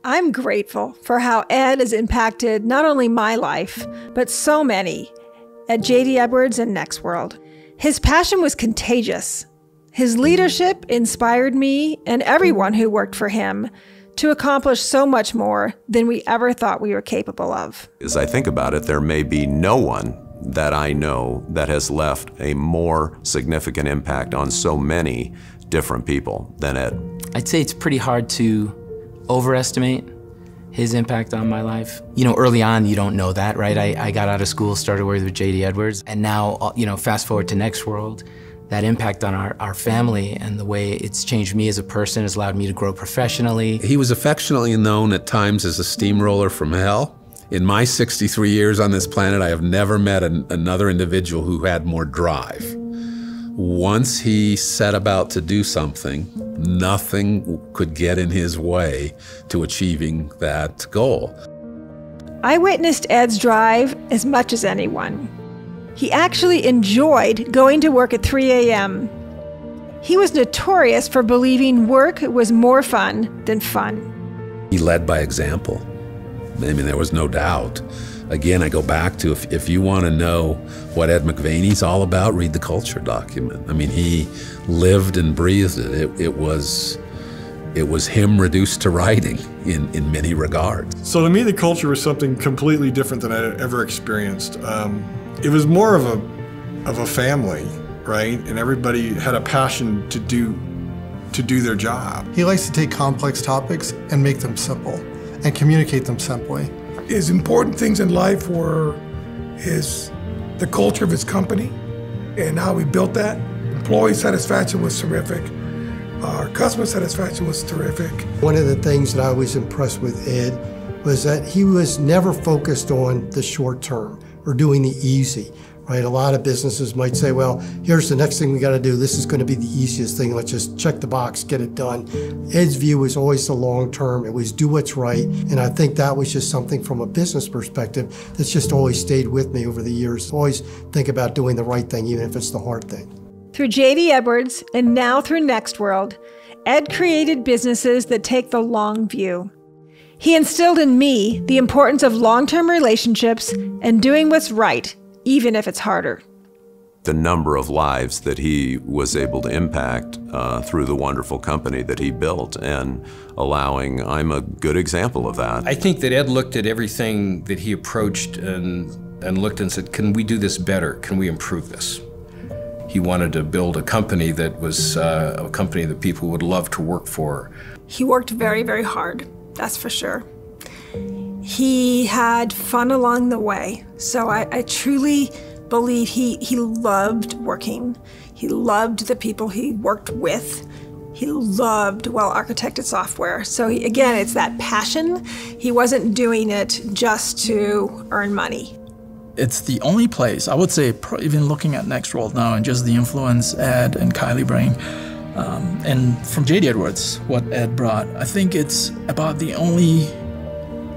I'm grateful for how Ed has impacted not only my life, but so many at JD Edwards and Nextworld. His passion was contagious. His leadership inspired me and everyone who worked for him to accomplish so much more than we ever thought we were capable of. As I think about it, there may be no one that I know that has left a more significant impact on so many different people than Ed. I'd say it's pretty hard to overestimate his impact on my life. You know, early on, you don't know that, right? I got out of school, started working with JD Edwards, and now, you know, fast forward to Nextworld, that impact on our family and the way it's changed me as a person has allowed me to grow professionally. He was affectionately known at times as a steamroller from hell. In my 63 years on this planet, I have never met another individual who had more drive. Once he set about to do something, nothing could get in his way to achieving that goal. I witnessed Ed's drive as much as anyone. He actually enjoyed going to work at 3 a.m. He was notorious for believing work was more fun than fun. He led by example. I mean, there was no doubt. Again, I go back to, if you want to know what Ed McVaney's all about, read the culture document. I mean, he lived and breathed it. It was him reduced to writing in many regards. So to me, the culture was something completely different than I had ever experienced. It was more of a family, right? And everybody had a passion to do their job. He likes to take complex topics and make them simple and communicate them simply. His important things in life were the culture of his company and how we built that. Employee satisfaction was terrific. Our customer satisfaction was terrific. One of the things that I was impressed with Ed was that he was never focused on the short term or doing the easy, right? A lot of businesses might say, well, here's the next thing we got to do. This is going to be the easiest thing. Let's just check the box, get it done. Ed's view was always the long term. It was do what's right. And I think that was just something from a business perspective that's just always stayed with me over the years. Always think about doing the right thing, even if it's the hard thing. Through JD Edwards and now through Nextworld, Ed created businesses that take the long view. He instilled in me the importance of long-term relationships and doing what's right, even if it's harder. The number of lives that he was able to impact through the wonderful company that he built and I'm a good example of that. I think that Ed looked at everything that he approached and looked and said, can we do this better? Can we improve this? He wanted to build a company that was a company that people would love to work for. He worked very, very hard, that's for sure. He had fun along the way. So I truly believe he loved working. He loved the people he worked with. He loved well-architected software. So again, it's that passion. He wasn't doing it just to earn money. It's the only place, I would say, even looking at Nextworld now and just the influence Ed and Kylee bring, and from JD Edwards, what Ed brought, I think it's about the only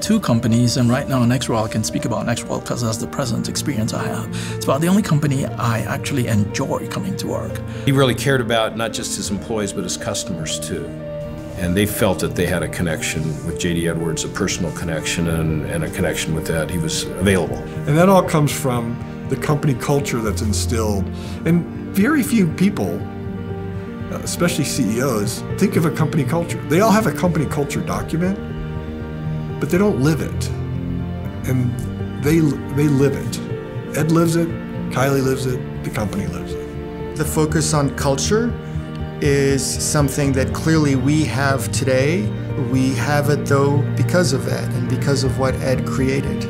two companies, and right now Nextworld, I can speak about Nextworld because that's the present experience I have. It's about the only company I actually enjoy coming to work. He really cared about not just his employees, but his customers too. And they felt that they had a connection with JD Edwards, a personal connection and a connection with Ed. He was available. And that all comes from the company culture that's instilled. And very few people, especially CEOs, think of a company culture. They all have a company culture document, but they don't live it. And they live it. Ed lives it, Kylee lives it, the company lives it. The focus on culture is something that clearly we have today. We have it though because of Ed and because of what Ed created.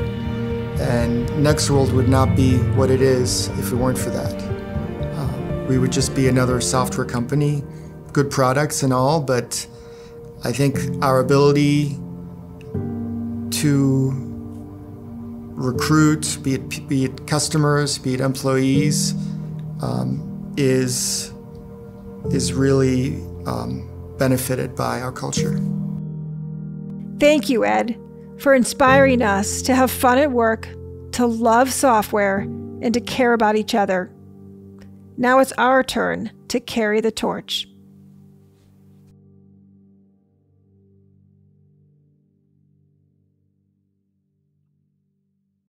And Nextworld would not be what it is if it weren't for that. We would just be another software company, good products and all, but I think our ability to recruit, be it customers, be it employees, is really benefited by our culture. Thank you, Ed, for inspiring us to have fun at work, to love software, and to care about each other. Now it's our turn to carry the torch.